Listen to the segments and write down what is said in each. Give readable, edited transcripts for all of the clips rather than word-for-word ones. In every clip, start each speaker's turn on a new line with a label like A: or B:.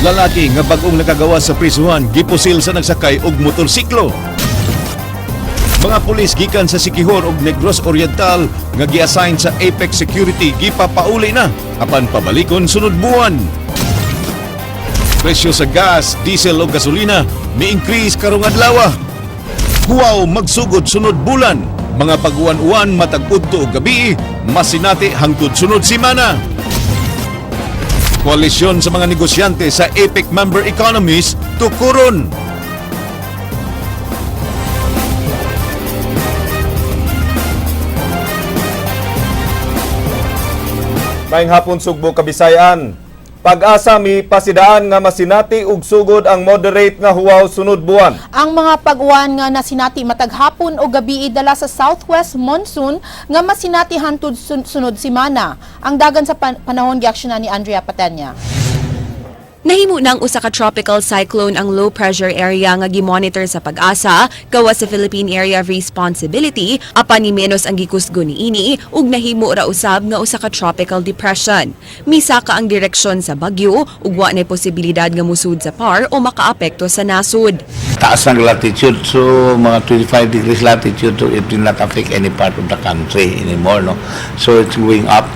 A: Lalaki nga bag-ong nakagawa sa prisuhan gipusil sa nagsakay og motorsiklo. Mga pulis gikan sa Siquijor ug Negros Oriental nga gi-assign sa Apex Security gipapauli na apan pabalikon sunod buwan. Presyo sa gas, diesel ug gasolina mi-increase karong adlaw. Huwaw magsugod sunod bulan. Mga pag-uwan-uwan matag udto ug gabi, masinati hangtod sunod semana. Koalisyon sa mga negosyante sa APEC member economies tukuron.
B: Maayong hapon Sugbo, Kabisayan. Pag-asa mi pasidaan nga masinati ug sugod ang moderate nga huwaw sunod buwan.
C: Ang mga pag-uwan nga nasinati matag hapon o gabi dala sa southwest monsoon nga masinati hantud sunod semana. Ang dagan sa panahon giaksyonan ni Andrea Patenya.
D: Nahimo ng usa ka tropical cyclone ang low pressure area nga gimonitor sa pag-asa gawas sa Philippine Area of Responsibility apan ni menos ang gikusgo niini ug nahimo ra usab nga usa ka tropical depression. Misaka ang direksyon sa bagyo ug wa nay posibilidad nga musud sa par o makaapekto sa nasud.
E: Taas ng latitude, so mga 25 degrees latitude, so it will not affect any part of the country anymore, no? So it's going up.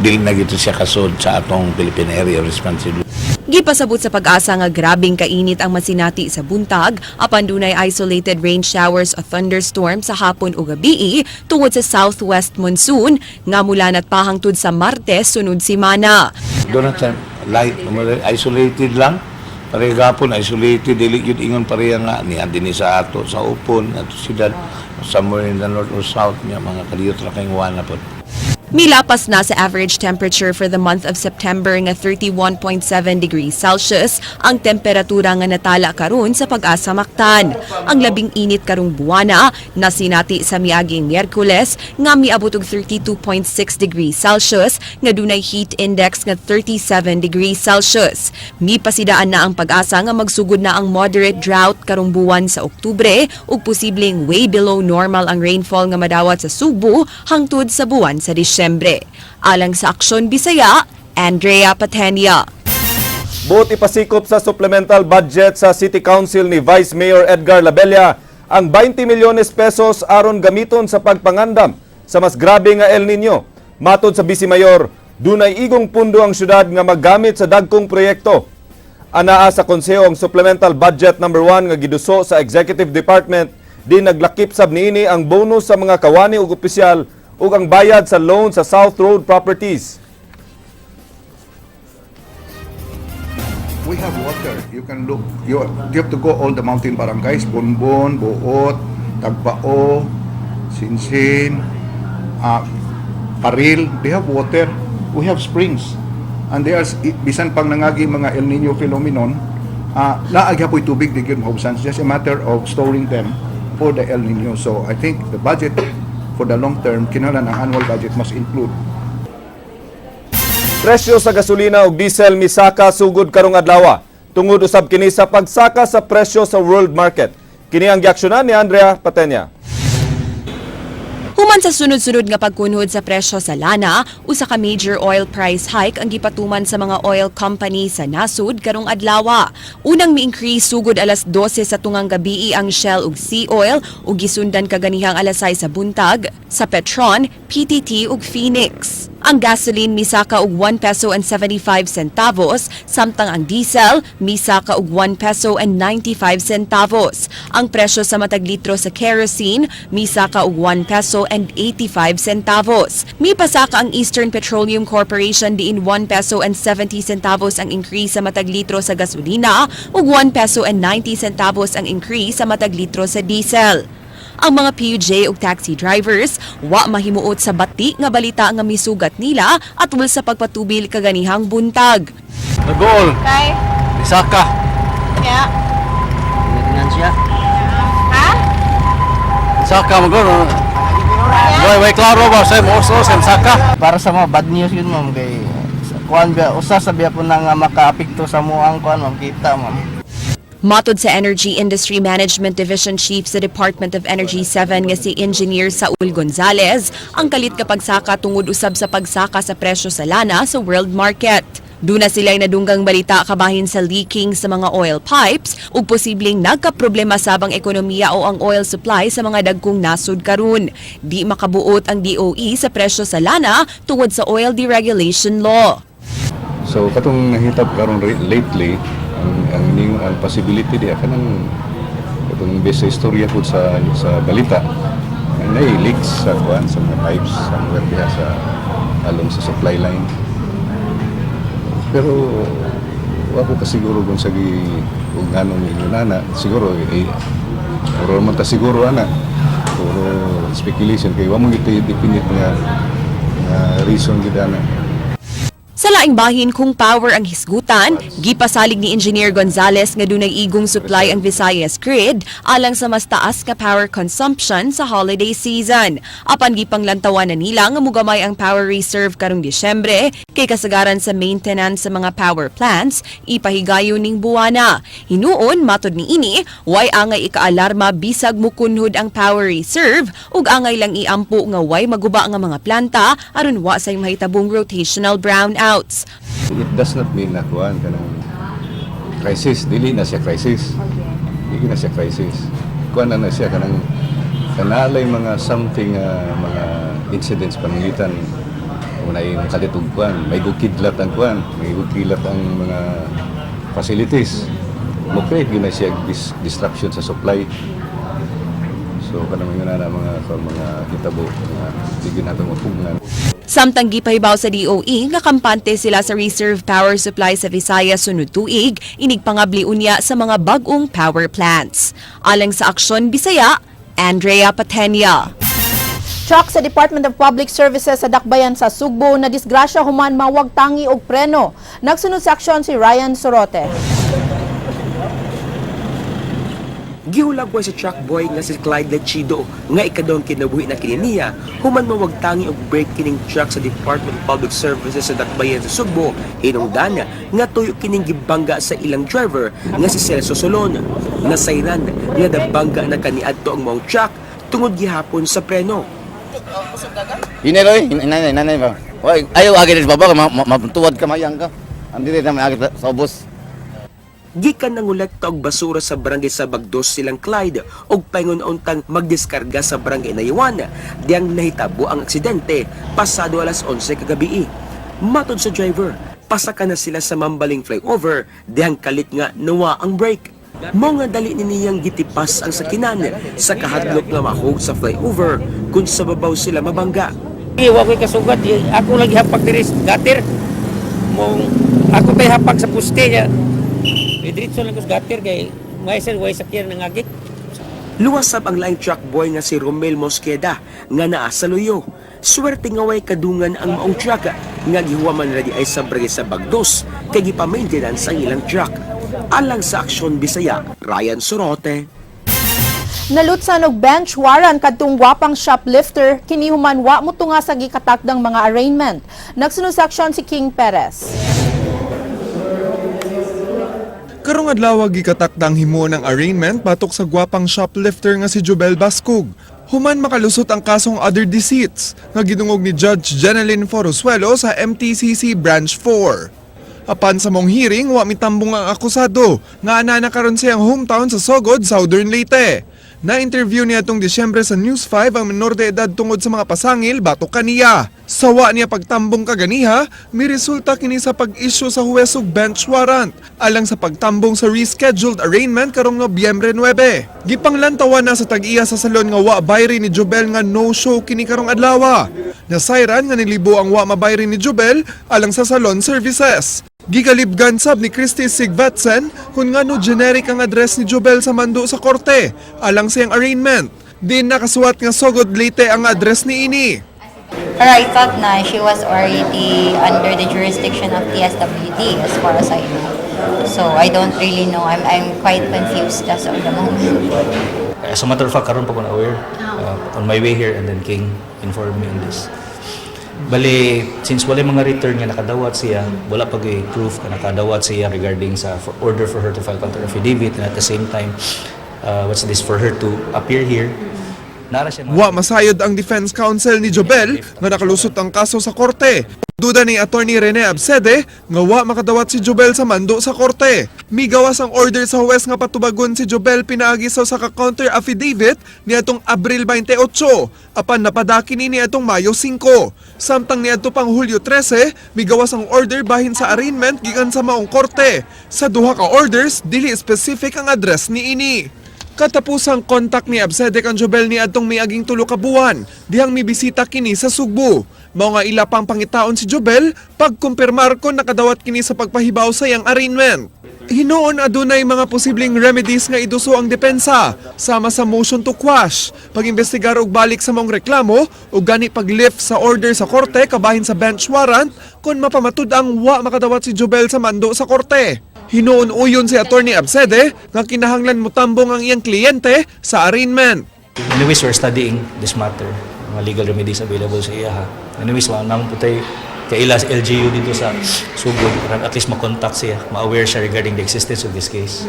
E: Dili na gito siya kasod sa atong Philippine Area of Responsibility.
D: Gipasabot sa pag-asa nga grabing kainit ang masinati sa buntag apan dunay isolated rain showers o thunderstorms sa hapon o gabi tungod sa southwest monsoon nga mulanat pa hangtod sa Martes sunod semana.
E: Doon na light, isolated lang. Pareha gapon, isolated, dili yun ingon pareha nga niya din sa ato sa upon at siyudad somewhere in the north or south niya mga kadiyot ra kayong wana po.
D: Milapas na sa average temperature for the month of September nga 31.7 degrees Celsius ang temperatura nga natala karon sa Pag-asa Mactan. Ang labing init karong buwana nasinati sa miaging Miyerkules nga miabot og 32.6 degrees Celsius nga dunay heat index nga 37 degrees Celsius. Mipasidaan na ang Pag-asa nga magsugod na ang moderate drought karong buwan sa Oktubre ug posibleng way below normal ang rainfall nga madawat sa Subo hangtod sa buwan sa Disyembre. Alang sa Aksyon Bisaya, Andrea Patenya.
B: Buot ipasikop sa supplemental budget sa City Council ni Vice Mayor Edgar Labella ang 20 milyones pesos aron gamiton sa pagpangandam sa mas grabe nga El Nino. Matod sa Vice Mayor, dunay igong pundo ang syudad nga maggamit sa dagkong proyekto. Anaa sa konseho ang supplemental budget number 1 nga giduso sa Executive Department di naglakip sab niini ang bonus sa mga kawani ug opisyal ug ang bayad sa loan sa South Road Properties.
F: We have water. You can look. You have to go all the mountain barangays, Bonbon, Buot, Tagbao, Sinsin, Paril. They have water. We have springs. And they are, bisan pang nangagi mga El Nino phenomenon, naagyapoy tubig di gyud maubsan. It's just a matter of storing them for the El Nino. So I think the budget for the long term, kinahanglan ang annual budget must include.
B: Presyo sa gasolina ug diesel misaka sugod karong adlaw. Tungod usab kini sa pagsaka sa presyo sa world market. Kini ang giaksyonan ni Andrea Patenya.
D: Human sa sunod-sunod nga pagkunhod sa presyo sa lana, usa ka major oil price hike ang gipatuman sa mga oil company sa nasud karong adlaw. Unang mi-increase sugod alas 12 sa tungang gabii ang Shell ug Sea Oil ug gisundan kaganihang alasay sa buntag sa Petron, PTT ug Phoenix. Ang gasoline misaka og 1 peso and 75 centavos, samtang ang diesel misaka og 1 peso and 95 centavos. Ang presyo sa matag litro sa kerosene misaka og 1 peso and 85 centavos. Mipasaka ang Eastern Petroleum Corporation diin 1 peso and 70 centavos ang increase sa matag litro sa gasolina ug 1 peso and 90 centavos ang increase sa matag litro sa diesel. Ang mga PUJ ug taxi drivers wa mahimuot sa bati nga balita nga misugat nila atol sa pagpatubil kaganihang buntag.
G: Nagol.
C: Kay?
G: Isaka.
C: Yeah.
G: Finansya.
C: Ha?
G: Isaka magol. Way klaro ba sa mo sa Saka?
H: Para sa mga bad news yun ma'am kay kuan ba usa sa biya po nang makaapekto sa muang kuan ma'am kita ma'am.
D: Matod sa Energy Industry Management Division Chief sa Department of Energy 7 nga si Engineer Saul Gonzalez, ang kalit kapag saka tungod usab sa pagsaka sa presyo sa lana sa world market. Duna sila'y nadunggang balita kabahin sa leaking sa mga oil pipes ug posibleng nagkaproblema sabang ekonomiya o ang oil supply sa mga dagkong nasud karon. Di makabuot ang DOE sa presyo sa lana tungod sa oil deregulation law.
I: So katong nahitap karon lately ang ning ang possibility diya kanang katong base sa istorya po sa balita na leaks sa kuan sa mga pipes somewhere diha sa along sa supply line. Pero wa ko kasiguro kung sagi kung ano ni nana siguro puro man ta siguro ana puro speculation kay wa mo gito definite nga reason gid ana.
D: Sa laing bahin kung power ang hisgutan, gipasalig ni Engineer Gonzales nga dunay igong supply ang Visayas grid alang sa mas taas nga power consumption sa holiday season. Apan gipanglantawan na nila nga mugamay ang power reserve karong Disyembre kay kasagaran sa maintenance sa mga power plants ipahigayon ning buwana. Hinuon matud ni ini, way angay ikaalarma bisag mukunhod ang power reserve ug angay lang iampo nga way maguba nga mga planta aron wa say mahitabong rotational brownouts.
I: It does not mean na kuan kanang crisis, dili na siya crisis. Dili na siya crisis. Kuan na siya kanang kanalay mga something mga incidents pananglitan unay kalitug kuan, may gukidlat ang kuan, may gukidlat ang mga facilities. Mo create gyud na siya disruption sa supply. So kanang yun na mga hitabo nga di gyud nato mapugnan.
D: Samtang gipahibaw sa DOE nga kampante sila sa reserve power supply sa Visayas sunod tuig, inig pangabli unya sa mga bag-ong power plants. Alang sa Aksyon Bisaya, Andrea Patenya.
C: Truck sa Department of Public Services sa Dakbayan sa Sugbo na disgrasya human mawag tangi og preno. Nagsunod sa aksyon si Ryan Sorote.
J: Gihulagway sa truck boy nga si Clyde Lechido nga ikadong kinabuhi na kininiya human mawagtangi og brake kining truck sa Department of Public Services sa Dakbayan sa Sugbo hinungdan nga tuyo kining gibangga sa ilang driver nga si Celso Solon. Nasayran nga nabangga na kaniadto ang maong truck tungod gihapon sa preno.
H: Hineroy, nanay ba? Oy, ayaw agad sa baba matuwad ka mayang ka. Andi na may agad sa ubos.
J: Gikan nangolekta og basura sa barangay sa Bagdos silang Clyde og paingon-untang magdiskarga sa barangay Nayuan diyang nahitabo ang aksidente pasado alas 11 kagabi. Matod sa driver, pasaka na sila sa Mambaling flyover diyang kalit nga nawa ang brake. Mga dali ni niyang gitipas ang sakinan sa kahadlok nga mahog sa flyover kung sa babaw sila mabangga.
K: Wa ko'y kasugat, ako lagi hapag diri gater. Ako kay hapag sa puste niya. Diretso lang ko sa gater kay may sakyan ng agik.
J: Luwasab ang laing truck boy nga si Romel Mosqueda nga naa sa luyo. Swerte nga way kadungan ang maong truck nga gihuwaman na di ay sa barangay sa Bagdos kay gipa-maintenance ang ilang truck. Alang sa Aksyon Bisaya, Ryan Sorote.
C: Nalutsan og bench warrant kadtong gwapang shoplifter kini human wa mo tunga sa gikatakdang mga arraignment. Nagsunod sa aksyon si King Perez.
L: Karong adlaw gikatakdang himo ng arraignment batok sa gwapang shoplifter nga si Jubel Bascug. Human makalusot ang kasong other deceits nga gidungog ni Judge Jeneline Forosuelo sa MTCC Branch 4. Apan sa mong hearing, wa mitambong ang akusado nga ana na karon siyang hometown sa Sogod, Southern Leyte. Na-interview niya itong Disyembre sa News 5 ang menor de edad tungod sa mga pasangil batok kaniya. Sawa niya pagtambong kaganiha, may resulta kini sa pag-issue sa huwes og bench warrant alang sa pagtambong sa rescheduled arraignment karong Nobyembre 9. Gipanglantawan na sa tag-iya sa salon nga wa bayri ni Jubel nga no-show kini karong adlaw. Nasayran nga nilibo ang wa mabayri ni Jubel alang sa salon services. Gigalibgan sab ni Christy Sigvatsen kung nga no generic ang address ni Jubel sa mando sa korte alang siyang arraignment. Din nakasuwat nga Sogod Leyte ang address ni ini.
M: I thought na she was already under the jurisdiction of TSWD as far as I know. So I don't really know. I'm quite confused as of the moment.
N: As a matter of fact, karon pa ko na aware. On my way here and then King informed me on this. Bali, since wala mga return nga nakadawat siya, wala pag proof na nakadawat siya regarding sa order for her to file counter affidavit and at the same time, for her to appear here.
L: Wa masayod ang defense counsel ni Jubel nga nakalusot ang kaso sa korte. Duda ni Attorney Rene Absede nga wa makadawat si Jobel sa mando sa korte. Migawas ang order sa huwes nga patubagon si Jobel pinaagi sa usa ka counter affidavit niadtong Abril 28 apan napadaki ni niadtong Mayo 5. Samtang niadto pang Hulyo 13, migawas ang order bahin sa arraignment gikan sa maong korte. Sa duha ka orders, dili specific ang address ni ini. Katapusang kontak ni Absede kang Jobel ni adtong miaging 3 ka buwan, dihang mibisita kini sa Sugbo. Mao nga ila pang pangitaon si Jobel pagkumpirmar kon nakadawat kini sa pagpahibaw sa iyang arraignment. Hinuon adunay mga posibleng remedies nga iduso ang depensa, sama sa motion to quash, pag-imbestigar og balik sa maong reklamo ug gani pag-lift sa order sa korte kabahin sa bench warrant kon mapamatud ang wa makadawat si Jobel sa mando sa korte. Hinuon uyon si Attorney Absede nga kinahanglan motambong ang iyang kliyente sa arraignment.
N: Anyways, we're studying this matter. Mga legal remedies available sa iya ha. Anyways, naman po tayo kaila sa LGU dito sa Sugod para at least makontak siya, ma-aware siya regarding the existence of this case.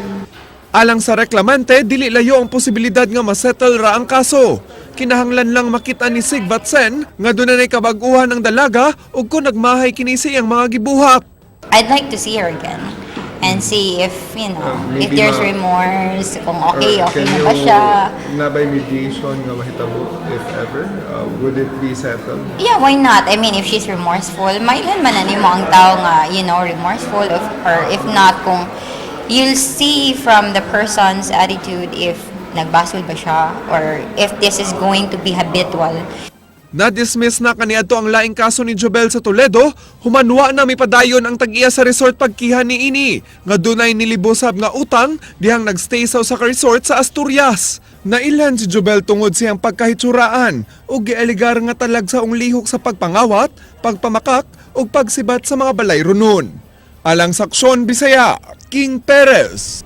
L: Alang sa reklamante, dili layo ang posibilidad nga masettle ra ang kaso. Kinahanglan lang makita ni Sig Vatsen nga dunay kabag-uhan ng dalaga ug kung nagmahay kini sa iyang mga gibuhat.
M: I'd like to see her again and see if, if there's remorse, kung okay na ba siya.
L: Na by mediation nga mahitabo, if ever, would it be settled?
M: Yeah, why not? I mean, if she's remorseful, mailan man ani mo ang tao nga, remorseful of her. If not, kung you'll see from the person's attitude if nagbasol ba siya or if this is going to be habitual.
L: Na-dismiss na kaniadto ang laing kaso ni Jobel sa Toledo, humanwa na mipadayon ang tag-iya sa resort pagkihan ni ini, nga dunay nilibosab nga utang dihang nagstay sa usa ka resort sa Asturias. Nailhan si Jobel tungod siyang pagkahitsuraan ug gialigar nga talag sa lihok sa pagpangawat, pagpamakak ug pagsibat sa mga balay runon. Alang Saksyon Bisaya, King Perez.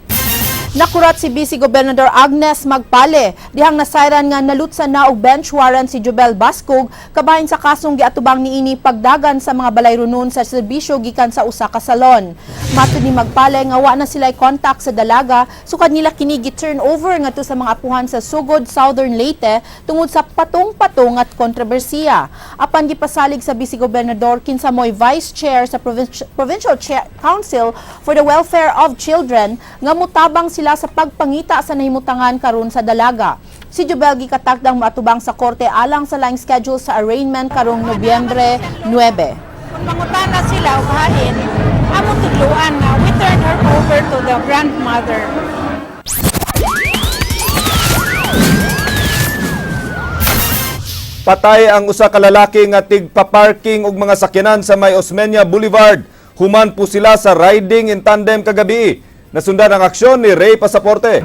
C: Nakurat si Vice Gobernador Agnes Magpale dihang nasayran nga nalutsan na og bench warrant si Jobel Bascog kabahin sa kasong giatubang niini pagdagan sa mga balay runon sa serbisyo gikan sa usa ka salon. Matud ni Magpale nga wa na sila contact sa dalaga sukad nila kini gi-turn over ngadto sa mga apuhan sa Sugod, Southern Leyte tungod sa patong-patong at kontrobersiya. Apan gipasalig sa Vice Gobernador kinsa moy Vice Chair sa Provincial Council for the Welfare of Children nga mutabang sila sa pagpangita sa nahimutangan karon sa dalaga. Si Jobel gikatakdang maatubang sa korte alang sa laing schedule sa arraignment karong Nobyembre 9.
O: Mangutana sila og hain, among tudluan nga we turn her over to the grandmother.
B: Patay ang usa ka lalaki nga tigpa-parking og mga sakyanan sa May Osmeña Boulevard. Human po sila sa riding in tandem kagabi. Nasundan ang aksyon ni Ray Pasaporte.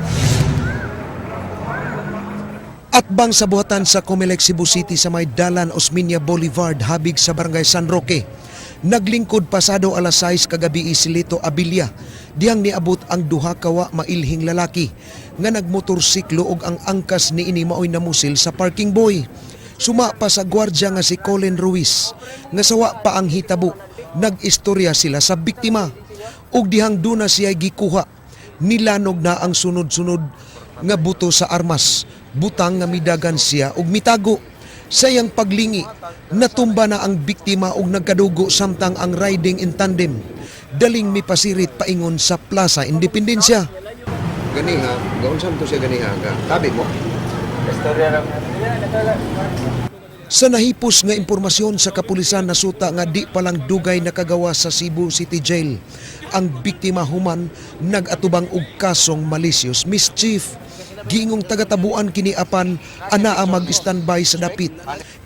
P: Atbang sa buhatan sa Comelec Cebu City sa may Dalan Osmeña Boulevard habig sa Barangay San Roque. Naglingkod pasado alas 6 kagabi si Lito Abilia diyang niabot ang duha ka wa mailhing lalaki nga nagmotorsiklo og ang angkas niini maoy namusil sa parking boy. Suma pa sa gwardya nga si Colin Ruiz nga sawa pa ang hitabo. Nag-istorya sila sa biktima. Ug dihang duna siya gikuha, nilanog na ang sunod-sunod nga buto sa armas. Butang nga midagan siya ug mitago. Sa iyang paglingi, natumba na ang biktima ug nagkadugo samtang ang riding in tandem. Daling mipasirit paingon sa Plaza Independensya.
Q: Ganiha, gaon sam to siya ganiha ka. Tabi mo.
P: Sa nahipos nga impormasyon sa kapulisan nasuta nga di palang dugay nakagawa sa Cebu City Jail. Ang biktima human nag-atubang og kasong malicious mischief. Giingong tagatabuan kini apan anaa mag-standby sa dapit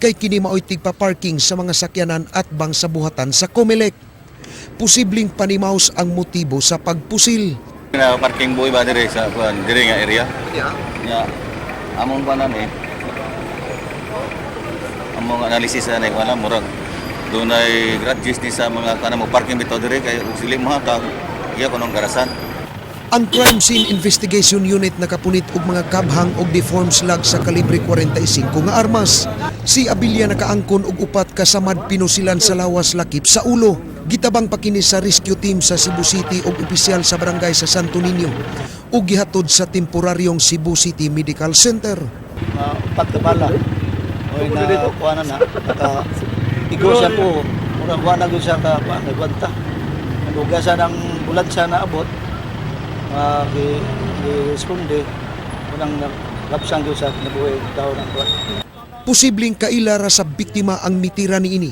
P: kay kini maoy tigpa-parking sa mga sakyanan at bang sa buhatan sa Comelec. Posibleng panimaos ang motibo sa pagpusil.
R: Parking boy ba dire sa dire nga area? Yeah. Among panan among analysis na wala murag dunay grudges ni sa mga kanang mo parking bitaw dire kay sili mo ka iya kunong garasan.
P: Ang Crime Scene Investigation Unit nakapunit og mga kabhang og deformed slug sa kalibre 45 nga armas. Si Abilia nakaangkon og upat ka samad pinusilan sa lawas lakip sa ulo. Gitabang pa kini sa rescue team sa Cebu City og opisyal sa barangay sa Santo Niño ug gihatod sa temporaryong Cebu City Medical Center.
H: Upat ka bala. Oy na kuana na naka igo siya po Murang kuha na siya ka, nagbanta. Naguga siya ng bulan siya na abot. Responde. Murang napsang siya, nabuhay tao ng kuha.
P: Posibleng kailara sa biktima ang mitira ni ini,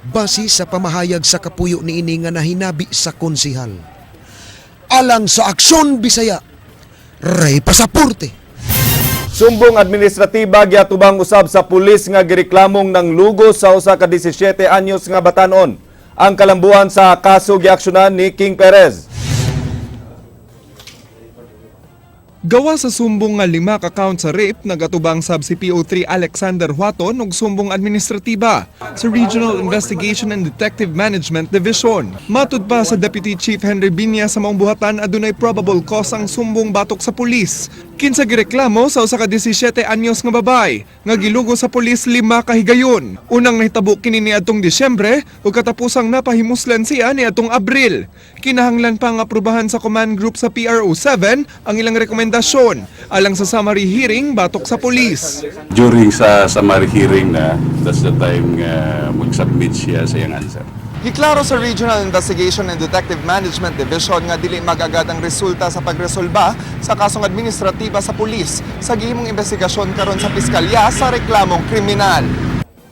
P: base sa pamahayag sa kapuyo ni ini nga nahinabi sa konsihal. Alang sa Aksyon Bisaya, Ray Pasaporte.
B: Sumbong administratiba giatubang usab sa pulis nga gireklamong ng lugos sa usa ka 17 anyos nga batanon. Ang kalambuan sa kaso giaksyonan ni King Perez.
L: Gawa sa sumbong nga 5 ka count sa rape, nagatubang sab si PO3 Alexander Huaton og sumbong administratiba sa Regional Investigation and Detective Management Division. Matud pa sa Deputy Chief Henry Binya sa maong buhatan adunay probable cause ang sumbong batok sa pulis. Kinsa gireklamo sa usa ka 17 anyos nga babay nga gilugo sa pulis 5 ka higayon. Unang nahitabo kini niadtong Disyembre ug katapusang napahimuslan siya niadtong Abril. Kinahanglan pa nga aprubahan sa command group sa PRO7 ang ilang rekomendasyon alang sa summary hearing batok sa pulis.
I: During sa summary hearing na, that's the time mag-submit siya sa iyang answer.
L: Giklaro sa Regional Investigation and Detective Management Division nga dili magagad ang resulta sa pagresolba sa kasong administratiba sa pulis sa gihimong investigasyon karon sa piskalya sa reklamong kriminal.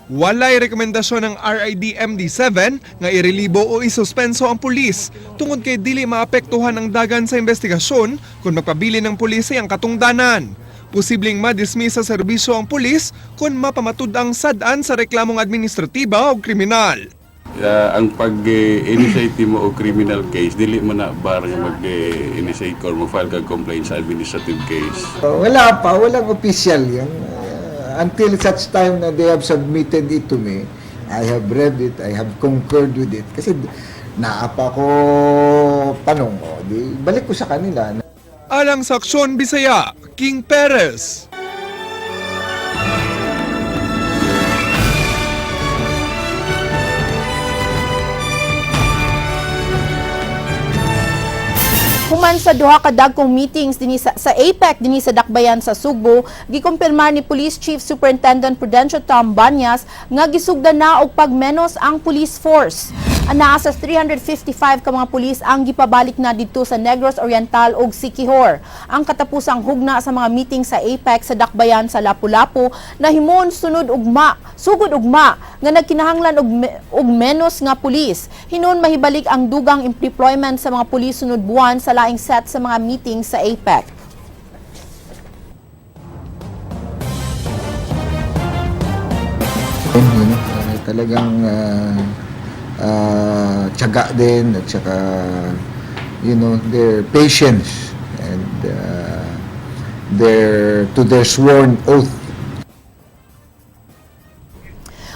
L: Walay rekomendasyon ng RID-MD7 nga irelibo o isuspenso ang pulis tungod kay dili maapektuhan ang dagan sa investigasyon kung magpabili ng pulis ang katungdanan. Posibleng madismiss sa serbisyo ang pulis kung mapamatud ang sad-an sa reklamong administratiba o kriminal.
I: Ang pag-initiate mo o criminal case, dili mo na barang mag-initiate or mag-file ka complaint sa administrative case.
S: Walang official yan. Until such time na they have submitted it to me, I have read it, I have concurred with it. Kasi naapa ko tanong ko, di balik ko sa kanila.
L: Alang sa Aksyon Bisaya, King Perez.
C: Human sa duha ka dagkong meetings dinhi sa APEC dinhi sa Dakbayan sa Sugbo, gikumpirmar ni Police Chief Superintendent Prudencio Tom Banyas nga gisugdan na og pagmenos ang police force. Anaa sa 355 ka mga pulis ang gipabalik na didto sa Negros Oriental ug Siquijor. Ang katapusang hugna sa mga meeting sa APEC sa Dakbayan sa Lapu-Lapu nahimon sugod ugma nga nagkinahanglan og menos nga pulis. Hinon mahibalik ang dugang deployment sa mga pulis sunod buwan sa laing set sa mga meeting sa APEC.
S: Talagang tiyaga din at saka their patience and to their sworn oath.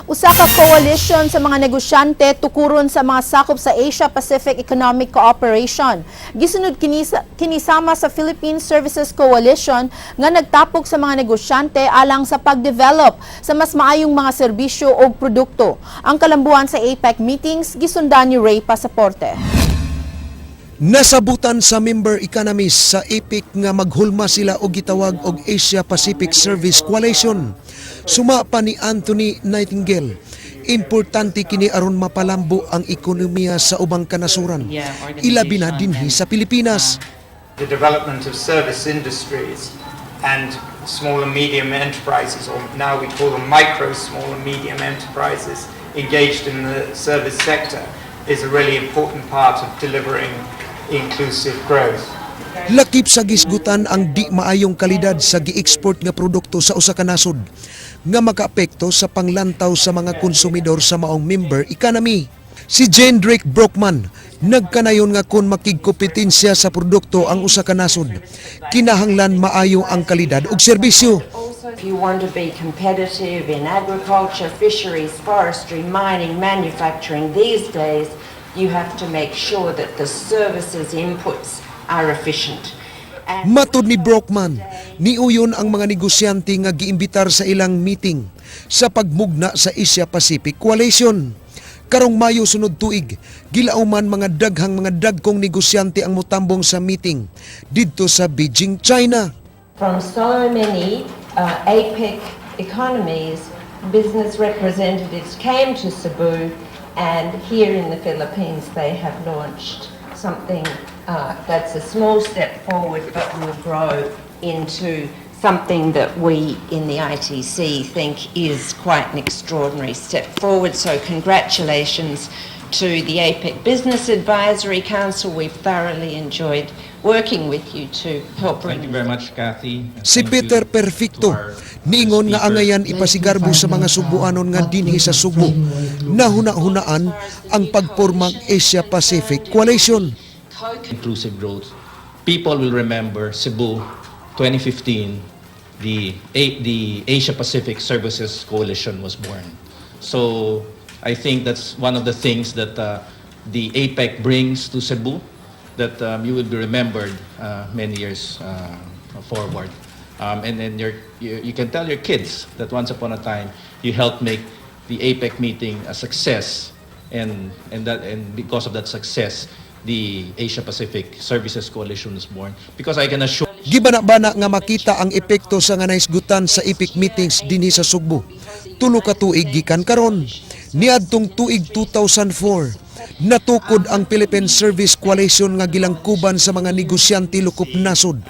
C: Usa ka coalition sa mga negosyante tukuron sa mga sakop sa Asia-Pacific Economic Cooperation. Gisunod kinisama sa Philippine Services Coalition nga nagtapok sa mga negosyante alang sa pagdevelop sa mas maayong mga serbisyo o produkto. Ang kalambuan sa APEC meetings gisundan ni Ray Pasaporte.
P: Nasabutan sa member economies sa APEC nga maghulma sila og gitawag og Asia-Pacific Service Coalition. Suma pa ni Anthony Nightingale, importante kini aron mapalambo ang ekonomiya sa ubang kanasuran, ilabi na dinhi sa Pilipinas.
T: The development of service industries and small and medium enterprises, or now we call them micro, small and medium enterprises engaged in the service sector, is a really important part of delivering inclusive growth.
P: Lakip sa gisgutan ang di maayong kalidad sa gi-export nga produkto sa usa ka nasod nga makaapekto sa panglantaw sa mga konsumidor sa maong member economy. Si Jane Drake Brockman nagkanayon nga kung makigkompetensya sa produkto ang usa ka nasod, kinahanglan maayo ang kalidad ug serbisyo.
U: If you want to be competitive in agriculture, fisheries, forestry, mining, manufacturing these days, you have to make sure that the services inputs are efficient.
P: Matod ni Brockman, niuyon ang mga negosyante nga giimbitar sa ilang meeting sa pagmugna sa Asia-Pacific Coalition. Karong Mayo sunod tuig, gilauman mga dagkong negosyante ang mutambong sa meeting didto sa Beijing, China.
U: From so many APEC economies, business representatives came to Cebu And here in the Philippines, they have launched something that's a small step forward, but will grow into something that we in the ITC think is quite an extraordinary step forward. So congratulations to the APEC Business Advisory Council. We've thoroughly enjoyed working with you to help bring.
N: Thank you very much, Kathy.
P: Si Peter Perfecto, niingon nga angayan ipasigarbo sa mga Subuanon nga dinhi sa Subo, na huna-hunaan ang pagpormang Asia-Pacific Coalition.
N: Inclusive growth. People will remember Cebu 2015, the Asia-Pacific Services Coalition was born. So I think that's one of the things that the APEC brings to Cebu, that you will be remembered many years forward. And then you can tell your kids that once upon a time you helped make the APEC meeting a success, and because of that success, the Asia-Pacific Services Coalition was born. Because I can assure...
P: Gibana-bana nga makita ang epekto sa nga naisgutan sa APEC meetings dinhi sa Sugbo. Tulo ka tuig gikan karon. Niadtong tuig 2004, natukod ang Philippine Service Coalition nga gilangkuban sa mga negosyante lukop nasod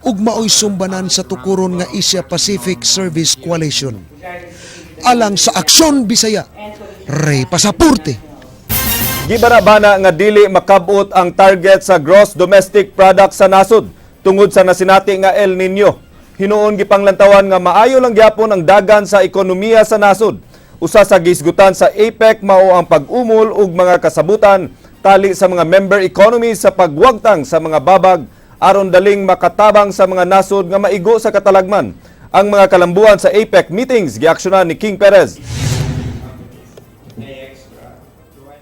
P: ug maoy sumbanan sa tukuron nga Asia-Pacific Service Coalition. Alang sa Aksyon Bisaya, Ray Pasaporte.
B: Gibana-bana nga dili makabot ang target sa gross domestic product sa nasod tungod sa nasinati nga El Nino. Hinuon gipanglantawan nga maayo lang gyapon ang dagan sa ekonomiya sa nasod. Usa sa gisgutan sa APEC mao ang pag-umol ug mga kasabutan tali sa mga member economies sa pagwagtang sa mga babag aron daling makatabang sa mga nasod nga maigo sa katalagman. Ang mga kalambuan sa APEC meetings giaksyonan ni King Perez.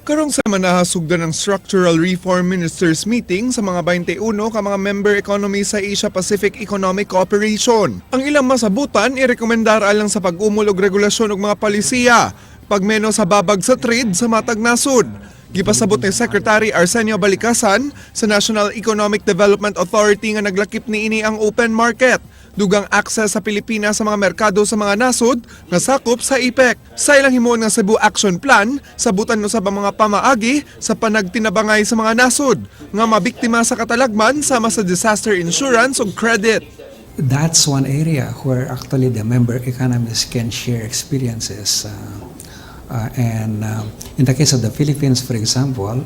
L: Karong sa manahasugdan ng Structural Reform Ministers Meeting sa mga 21 ka mga member economy sa Asia-Pacific Economic Cooperation. Ang ilang masabutan, irekomendar alang sa pag-umol og regulasyon og mga palisiya, pagmeno sa babag sa trade sa matag nasod. Gipasabot ni Secretary Arsenio Balicasan sa National Economic Development Authority nga naglakip niini ang open market, dugang access sa Pilipinas sa mga merkado sa mga nasod nga sakop sa APEC. Sa ilang himuon nga Cebu Action Plan, sabutan no sa mga pamaagi sa panagtinabangay sa mga nasod nga mabiktima sa katalagman sama sa disaster insurance ug credit.
A: That's one area where actually the member economies can share experiences. In the case of the Philippines, for example,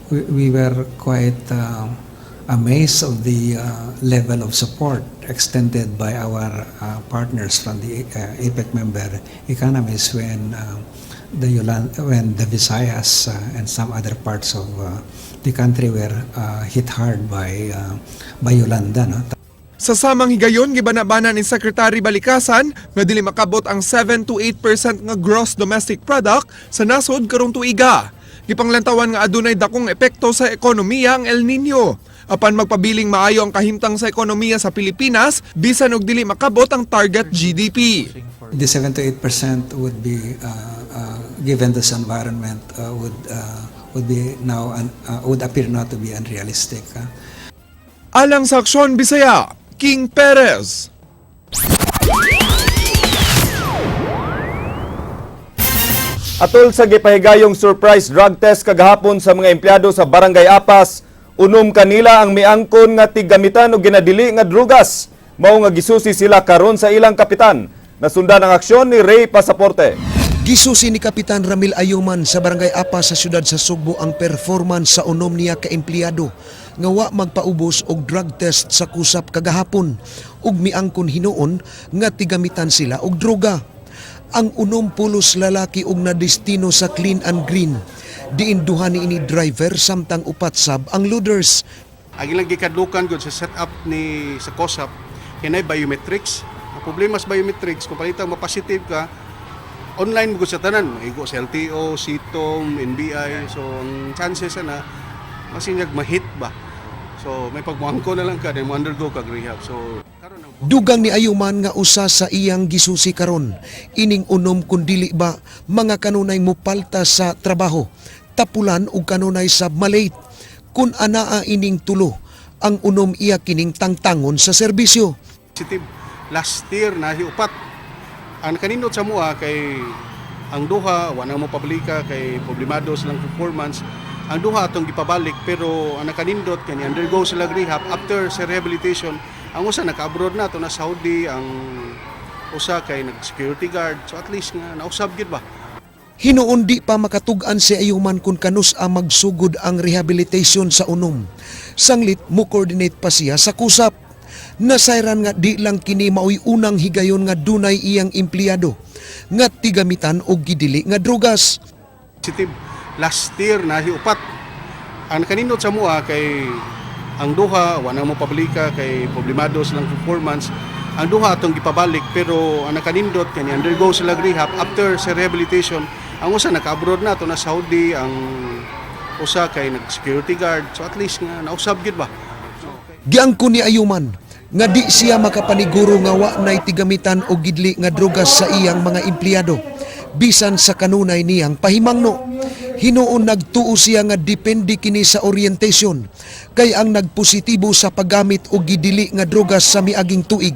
A: we were quite amazed of the level of support extended by our partners from the APEC member economies when the Visayas and some other parts of the country were hit hard by Yolanda. No?
L: Sa samang higayon, gibana-bana ni Secretary Balicasan nga dili makabot ang 7 to 8% nga gross domestic product sa nasod karong tuiga. Gipanglantawan nga adunay dakong epekto sa ekonomiya ang El Nino. Apan magpabiling maayo ang kahimtang sa ekonomiya sa Pilipinas, bisan og dili makabot ang target GDP.
A: The 7 to 8% would be given this environment would appear not to be unrealistic.
L: Alang sa Aksyon Bisaya, King Perez.
B: Atol sa gipahigayong surprise drug test kagahapon sa mga empleyado sa Barangay Apas, unom kanila ang miangkon nga tigamitan o ginadili nga drugas. Mao nga gisusi sila karon sa ilang kapitan. Nasundan ang aksyon ni Ray Pasaporte.
P: Gisusi ni Kapitan Ramil Ayuman sa Barangay Apas sa siyudad sa Sugbo ang performance sa unom niya ka empleyado nga wa magpaubos og drug test sa kusap kagahapon ug miangkon hinuon nga tigamitan sila og droga. Ang unom pulos lalaki og nadestino sa Clean and Green. Diin duha ni ini driver samtang upat sab ang loaders.
V: Ang ilang gikadlukan gud sa setup ni sa COSAP kinay biometrics. Ang problema sa biometrics kung palitang mapositive ka, online mo sa tanan, igo sa LTO, CTOM, NBI. So ang chances na masinyag mahit ba. So may pagmuangko na lang ka then mo undergo kag rehab. So
P: dugang ni Ayuman nga usa sa iyang gisusi karon, ining unom kun dili ba mga kanunay mupalta sa trabaho, tapulan ug kanunay sa malate. Kun anaa ining tulo, ang unom iya kining tangtangon sa serbisyo.
V: Last year na upat. Ang kaninot sa mua kay Ang duha, wala mo pablika kay problemado silang performance. Ang duha atong gipabalik pero ang nakanindot kani undergo sila rehab after sa rehabilitation. Ang usa naka-abroad na to na Saudi, ang usa kay nag-security guard. So at least nga nausab gyud ba.
P: Hinuon di pa makatug-an si Ayuman kung kanus ang magsugod ang rehabilitation sa unom. Sanglit mo coordinate pa siya sa kusap. Nasayran nga di lang kini maoy unang higayon nga dunay iyang empleyado nga tigamitan og gidili nga drugas.
V: Last year na hiupat. Ang kanindot sa mua kay ang duha wala mo pablika kay problemado silang performance. Ang duha atong gipabalik pero ang nakanindot kani undergo sila rehab after sa rehabilitation. Ang usa naka-abroad na to na Saudi, ang usa kay nag-security guard. So at least nga nausab gyud ba.
P: Giangko ni Ayuman nga di siya makapaniguro nga wa nay tigamitan og gidli nga drugas sa iyang mga empleyado bisan sa kanunay niyang pahimangno. Hinuon nagtuo siya nga depende kini sa orientation kay ang nagpositibo sa paggamit og gidili nga drugas sa miaging tuig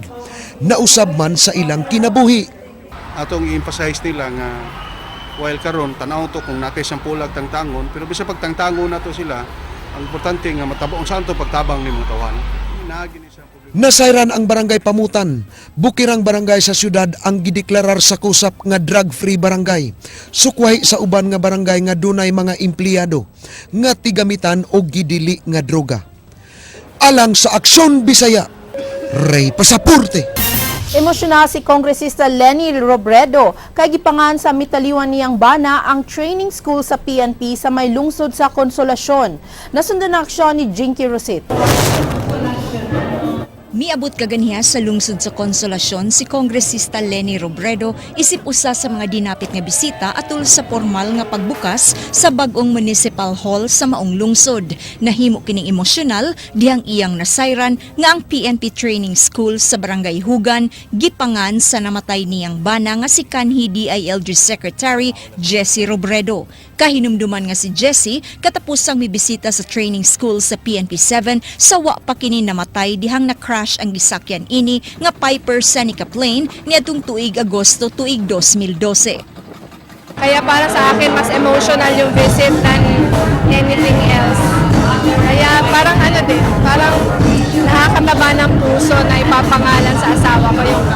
P: nausab man sa ilang kinabuhi.
V: Atong i-emphasize nila nga while karon tanaw to kung natay sampulag tangtangon pero bisa pagtangtangon nato sila ang importante nga matabang saan to pagtabang nimong tawan.
P: Nasayran ang barangay Pamutan, bukirang barangay sa syudad ang gideklarar sa kusap nga drug-free barangay. Sukwahi sa uban nga barangay nga dunay mga empleyado nga tigamitan og gidili nga droga. Alang sa Aksyon Bisaya, Ray Pasaporte.
C: Emosyonal si Kongresista Leni Robredo kay gipangan sa mitaliwan niyang bana ang training school sa PNP sa may lungsod sa Konsolasyon. Nasundan ang aksyon ni Jinky Rosit.
E: Miabot kaganiha sa lungsod sa Konsolasyon si Kongresista Leni Robredo isip usa sa mga dinapit nga bisita atol sa formal nga pagbukas sa bag-ong municipal hall sa maong lungsod. Nahimo kining emosyonal dihang iyang nasayran nga ang PNP Training School sa Barangay Hugan gipangan sa namatay niyang bana nga si kanhi DILG Secretary Jessie Robredo. Kahinumduman nga si Jessie katapos ang mibisita sa training school sa PNP 7 sa wa pa kini namatay dihang na-crash ang gisakyan ini nga Piper Seneca plane niadtong tuig Agosto tuig 2012.
F: Kaya para sa akin mas emotional yung visit than anything else. Kaya parang parang nakakataba ng puso na ipapangalan sa asawa ko yung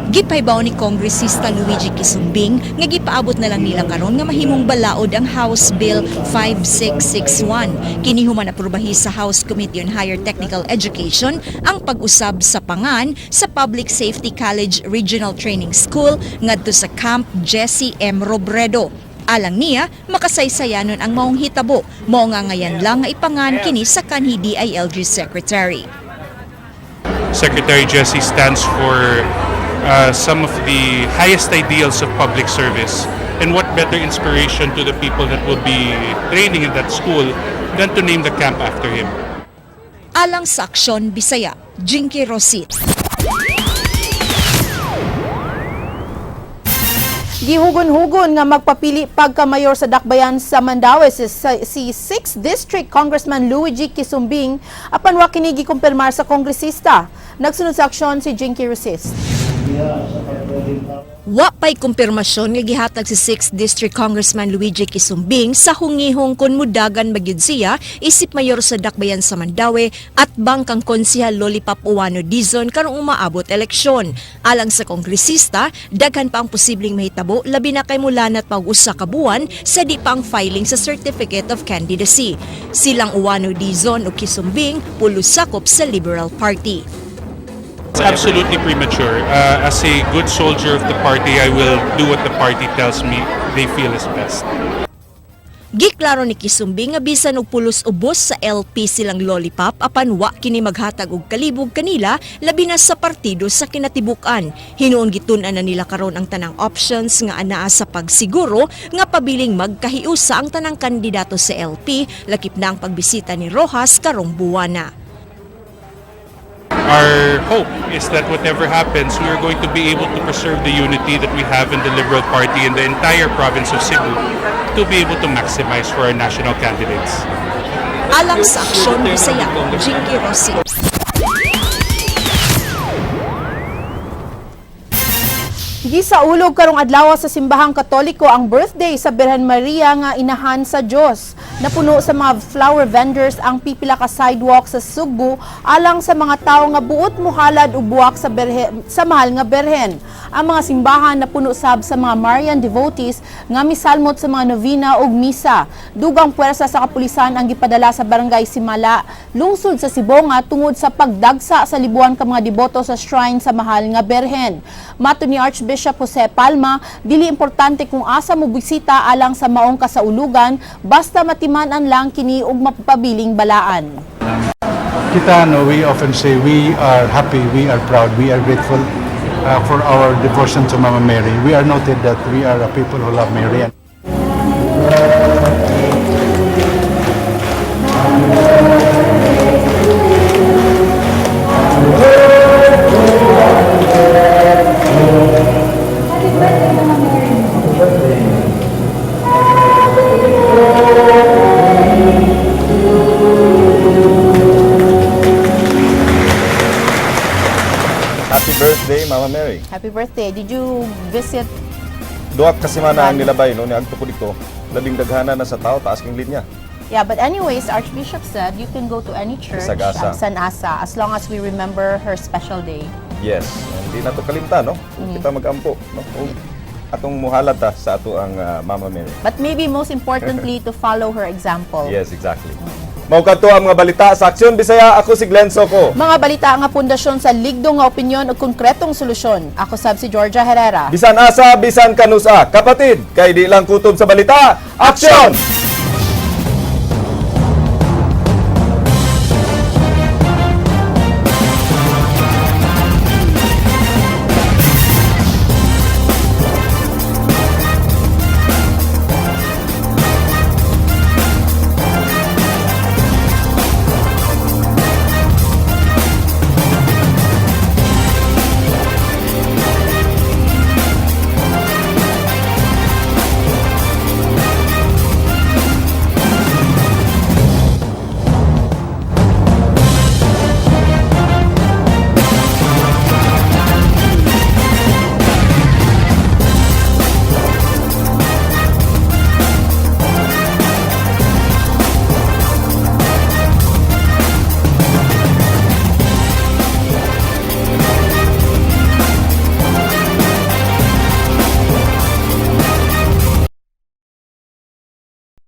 E: Gipaybaw ni Kongresista Luigi Quisumbing nga gipaabot na lang nila karon nga mahimong balaod ang House Bill 5661. Kini human aprubahi sa House Committee on Higher Technical Education ang pag-usab sa pangan sa Public Safety College Regional Training School ngadto sa Camp Jessie M. Robredo. Alang niya, makasaysayanon ang maong hitabo, mao nga ngayon lang nga ipangan kini sa kanhi DILG Secretary.
W: Secretary Jessie stands for some of the highest ideals of public service. And what better inspiration to the people that will be training in that school than to name the camp after him.
E: Alang sa Aksyon Bisaya, Jinky Rosit.
C: Gihugon-hugon nga magpapili pagka-mayor sa Dakbayan sa Mandaue si 6th District Congressman Luigi Quisumbing apan wa kini gikumpirmar sa kongresista. Nagsunod sa aksyon si Jinky Rosit.
E: Wa pay kumpirmasyon nga gihatag si 6th District Congressman Luigi Quisumbing sa hungihong kun mudagan magyud siya isip mayor sa Dakbayan sa Mandaue at bangkang konsehal Lollipop Uwano Dizon karong umaabot eleksyon. Alang sa kongresista, daghan pa ang posibleng mahitabo labi na kay mulanat pag-usa ka buwan sa di pa ang filing sa Certificate of Candidacy. Silang Uwano Dizon o Quisumbing pulos sakop sa Liberal Party.
W: It's absolutely premature. As a good soldier of the party, I will do what the party tells me they feel is best.
E: Giklaro ni Quisumbing nga bisan og pulos-ubos sa LP silang Lollipop apan wa kini maghatag og kalibog kanila labi na sa partido sa kinatibuk-an. Hinuon gitun-an na nila karon ang tanang options nga anaa sa pagsiguro nga pabiling magkahiusa ang tanang kandidato sa LP lakip na ang pagbisita ni Rojas karong buwana.
W: Our hope is that whatever happens, we are going to be able to preserve the unity that we have in the Liberal Party in the entire province of Cebu to be able to maximize for our national candidates.
E: Alang sa Aksyon Bisaya, Jinky Rosit.
C: Gisaulog karong adlaw sa simbahang Katoliko ang birthday sa Birhen Maria nga inahan sa Dios. Napuno sa mga flower vendors ang pipila ka sidewalk sa Sugbo alang sa mga tawo nga buot muhalad ug buwak sa sa mahal nga Birhen. Ang mga simbahan napuno sab sa mga Marian devotees nga misalmot sa mga novena ug misa. Dugang puwersa sa kapulisan ang gipadala sa barangay Simala, lungsod sa Sibonga tungod sa pagdagsa sa libuan ka mga deboto sa shrine sa mahal nga Birhen. Mato ni Archbishop Jose Palma, dili importante kung asa mo bisita alang sa maong kasaulugan, basta matiman-an lang kini og mapabiling balaan.
D: Kita, we often say we are happy, we are proud, we are grateful for our devotion to Mama Mary. We are noted that we are a people who love Mary.
B: Happy birthday, Mama Mary.
C: Happy birthday. Did you visit?
B: Duhat kasi mana ang nilabay no ni agto ko dito. Labing daghana na sa tao taas king linya.
C: Yeah, but anyways, Archbishop said you can go to any church,
B: Isag-asa.
C: San Asa, as long as we remember her special day.
B: Yes, hindi na to kalimta no. Kita magampo no. Ug atong muhalad ta sa ato ang Mama Mary.
C: But maybe most importantly to follow her example.
B: Yes, exactly. Mao kadto ang mga balita sa Aksyon Bisaya. Ako si Glenn Soco.
C: Mga balita nga pundasyon sa ligdo nga opinyon ug konkretong solusyon. Ako sab si Georgia Herrera.
B: Bisan asa, bisan kanusa. Kapatid, kay di lang kutob sa balita. Aksyon!